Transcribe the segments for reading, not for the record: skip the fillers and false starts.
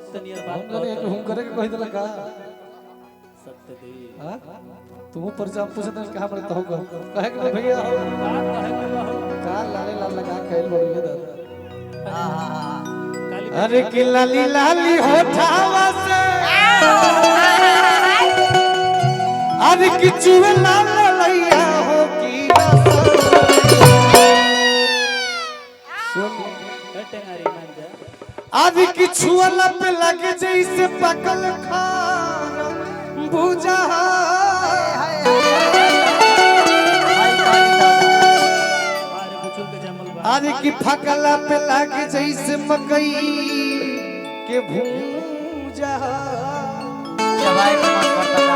सत्य नियर बात करे कि हम करे के कहि देला का सत्य दे हां तुम पर जब पूछत कहां पर तो कहे कि भैया बात कहे के बा का लाले लाल लगा खेल बड़िए दादा काली अरे कि लाली लाली होठावा से अरे कि चुवे लाल लैया हो की सुन टेंगारी मान जा आदि की छुअला पे लगे जैसे पकल खार बुझा हमारे बुचुल के जमल बा आदि की फकला पे लगे जैसे मकई के भूजा चबाई के मन करता का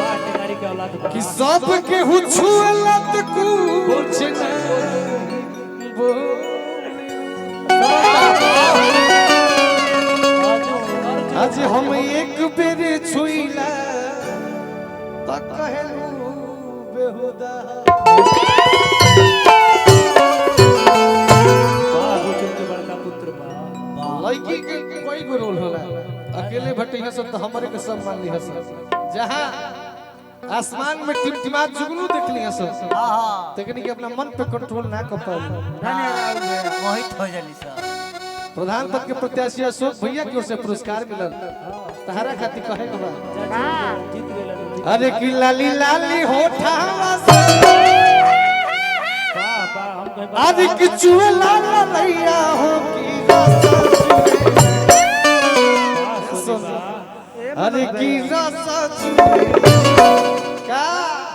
बात टेंगारी के औलाद बा कि सब के हुछुअला त कुछ न आज हम एक बेर छुईला त कहलू बेहुदा बुचुल के बड़का पुत्र बा लड़की के कोई गो रोल होला अकेले भटैया सब तो हमारे के सब मान लिया सब जहां आसमान में टिमटिमात जुगनू देख लिया सब हां हां तकनी के अपना मन पे कंट्रोल ना कर पाए मोहित हो जली सब प्रधान पद के प्रत्याशी अशोक भैया की ओर से पुरस्कार मिलल तहरा खातिर कहे के बा जीत गेला अरे कि लाली लाली होठावा से वाह वाह हम कहे आज कि चुए लाल लैया हो की अरे की रसा चुए का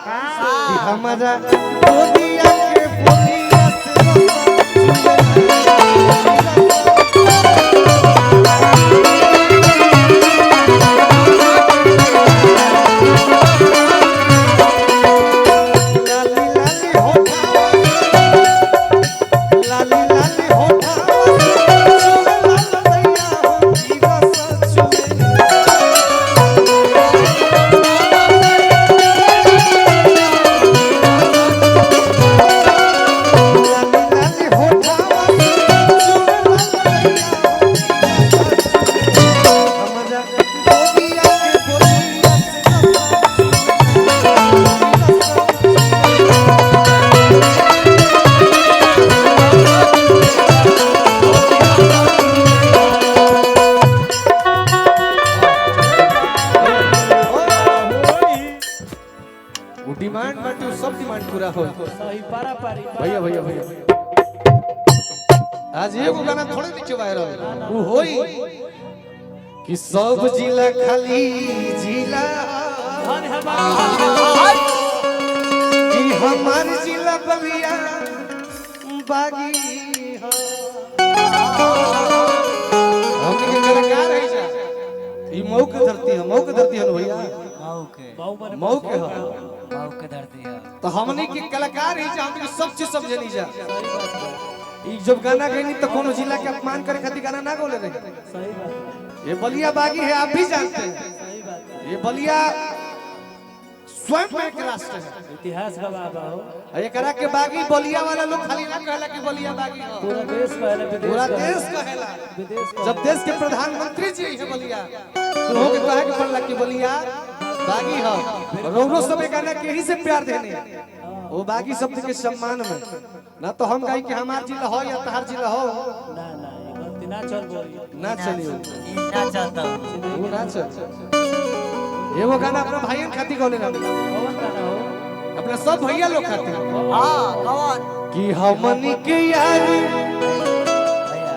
कि हमारा बोलिया के बोलिया से रसा लाली लाली होठावा लाली लाली होठावा चुए लाल लैया हो की रसा चुए डिमांड बाटे सब डिमांड पूरा हो सही पारा पारी भैया भैया भैया आज एगो गाना थोड़े नीचे वायरल वो होई कि सब जिला खाली जिला धन हमार कि हमार जिला बलिया बागी हो हमनी के कलाकार है जा ई मऊ के धरती है मऊ के धरती है भैया माऊ के बाऊ माने मऊ के हो माऊ के धरती है तो हमनी के कलाकार है जा हमनी के सब चीज समझे नहीं जा सही बात बा ई जब गाना गईनी तो कोनो जिला के अपमान करे खातिर गाना ना बोले रहे सही बात बा ये बलिया बागी है आप भी जानते हैं सही बात बा ये बलिया स्वयं में एक राष्ट्र है इतिहास गवाह बा हो एकरा के बागी बलिया वाला लोग खाली ना कहला कि बलिया बागी हो पूरा देश कहला विदेश पूरा कहला। देश कहेला विदेश जब देश के प्रधानमंत्री जी है बलिया तो हो के कहे के पड़ला कि बलिया बागी हो रोरो सब एक गाना के ही से प्यार देने वो बागी शब्द के सम्मान में ना तो हम कही कि हमार जिला हो या तहार जिला हो ना ना ये गलती ना चल बोली ना चलियो ई ना चाहता हूं वो ना चल ये वो गाना अपना भाइयों खातिर गौले ना कौन गाना हो अपना सब भैया लोग खातिर हां कौन कि हमनी के यार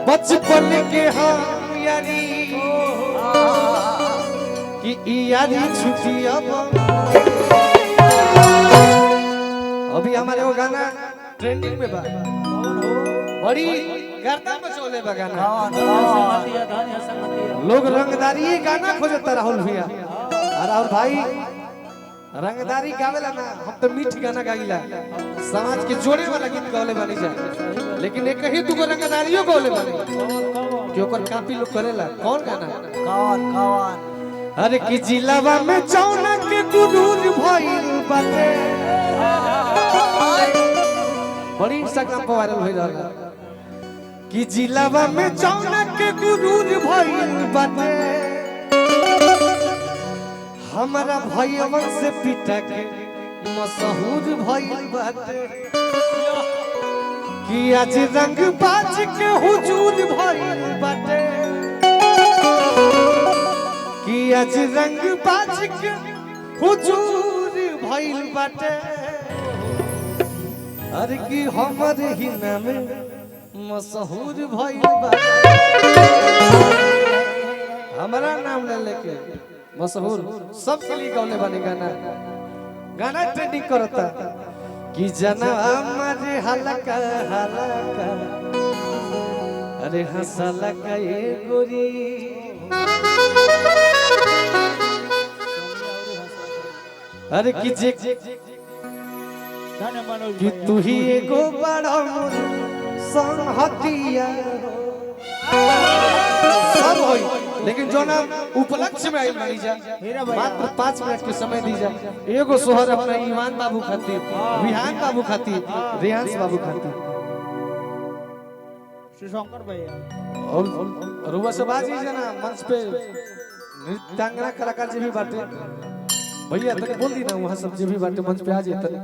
बचपन के हम यारी कि ई यारी छुट्टी अब अभी हमारे वो गाना ट्रेंडिंग में बा कौन हो बड़ी गर्दा मचोले बा गाना कौन संगतिया धन संगतिया लोग रंगदारी गाना खोजता राहुल भैया और राहुल भाई रंगदारी गावेला ना हम तो मीठ गाना गाइला समाज के जोड़े वाला गीत गावले बानी जा लेकिन एक ही दुगो रंगदारियों गावले बानी कौन कि ओकर काफी लोग करेला कौन गाना कौन अरे कि जिलावा में चौना के गुरूर भइल बाटे बड़ी इंस्टाग्राम पर वायरल हो रहल कि जिलावा में चौनक के गुरूर भइल बाटे हमारा भैयवन से पिटा के मशहूर भइल बाटे कि आज रंग बाज के हुजूर भइल बाटे कि आज रंग बाज के हुजूर भइल बाटे अरे कि हमर ही नाम मशहूर भइल बाटे हमारा नाम ले लेके मशहूर सबके लिए गौले बने गाना ट्रेंडिंग करता कि जना हमारे हलका हलका अरे हंसला का ये गोरी अरे कि जे कि तू ही एगो बड़ा मोर संहतिया सब होई लेकिन जो ना उपलक्ष्य में आई मानी जा मात्र 5 मिनट के समय दी जा एगो सोहर अपना ईमान बाबू खातिर विहान बाबू खातिर रियांश बाबू खातिर शंकर भैया और रुआ से बाजी जना मंच पे नृत्यांगना कलाकार जी भी बाटे भैया तक बोल दी ना वहां सब जी भी बाटे मंच पे आ जाए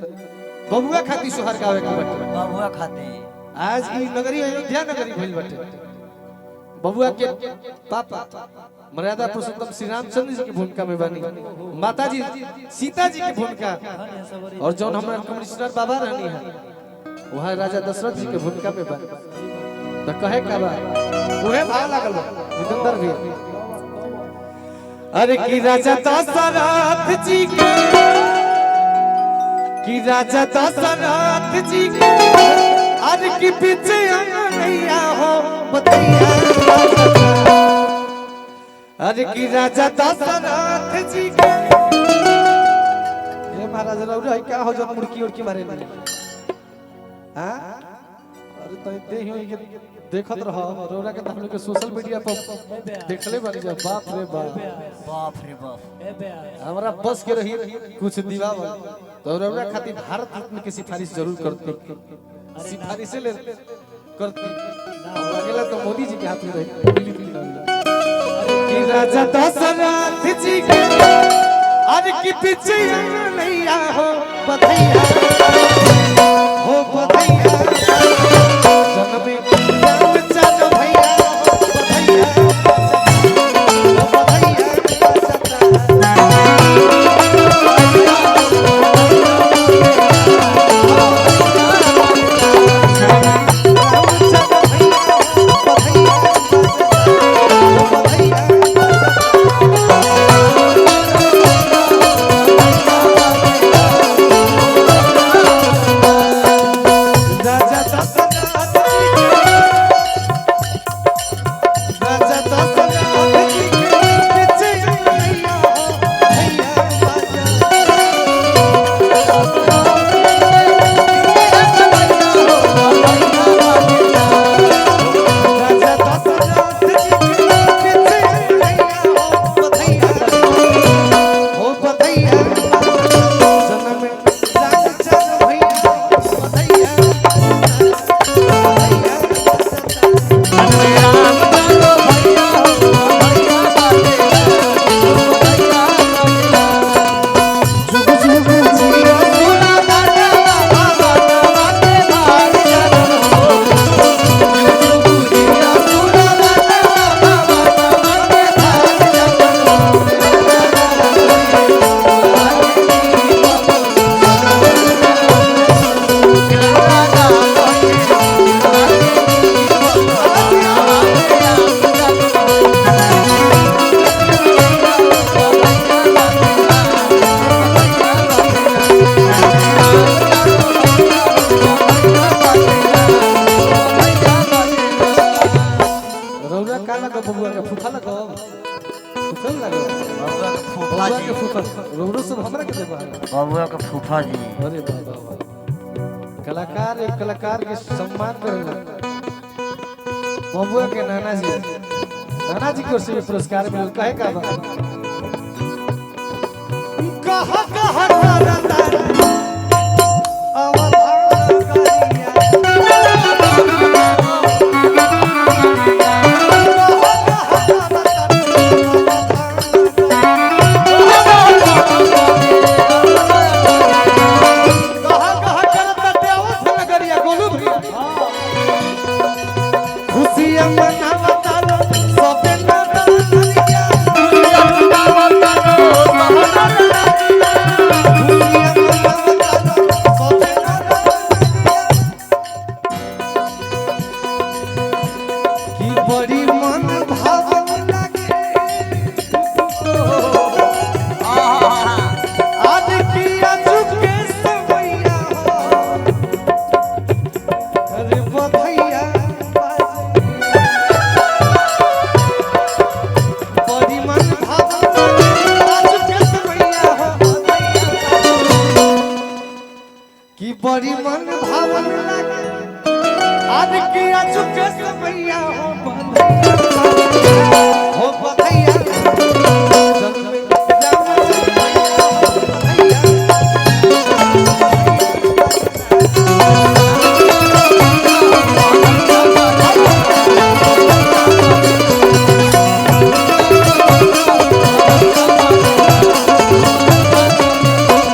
बबुआ खातिर सोहर गावे के बाटे बबुआ खाते आज ई नगरी अयोध्या नगरी भइल बाटे बबुआ के पापा मर्यादा पुरुषोत्तम श्री रामचंद्र जी की भूमिका में बनी माता जी सीता जी की भूमिका और जौन हमारे कमिश्नर बाबा रानी है वहाँ राजा दशरथ जी की भूमिका में बनी तो कहे का बा ओहे भाव लागल बा जितेंद्र भी अरे कि राजा दशरथ जी के कि राजा दशरथ जी के अरे कि पीछे नैया हो बतैया अरे कि राजा दशरथ जी के ये महाराज रउरा क्या हो जो मुड़की उड़की मारे नहीं हां अरे तो दे ही के देखत रहो रउरा के हम लोग के सोशल मीडिया पर देखले बानी जा बाप रे बाप बाप रे बाप हमरा बस के रही कुछ दीवावा तो रउरा खातिर भारत रत्न की सिफारिश जरूर करते सिफारिश ले करती अगला तो मोदी जी के हाथ में रही कि राजा दशरथ जी के अरे कि पीछे नैया हो बधैया जनमे राम चल भैया हो बधैया बबुआ के फूफा लगो फूफा लगो बबुआ के फूफा बबुआ जी के फूफा रोरो सब हमरा के देबा बबुआ के फूफा जी अरे बाबा कलाकार एक कलाकार के सम्मान करेला बबुआ के नाना जी को से पुरस्कार मिल कहे का बा कहा कहा करता अवधान करिया आज किया चुके समैया हो बधैया जन्म में जाना समैया हो बधैया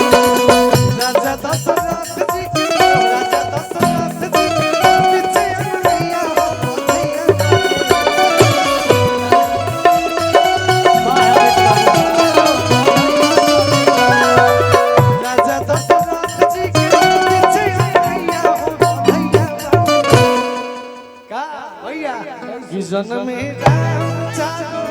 राजा दशरथ जी के राजा दशरथ जी के पीछे मैया हो बधैया राजा दशरथ जी के पीछे मैया हो बधैया का भैया कि जन्म में राम चारो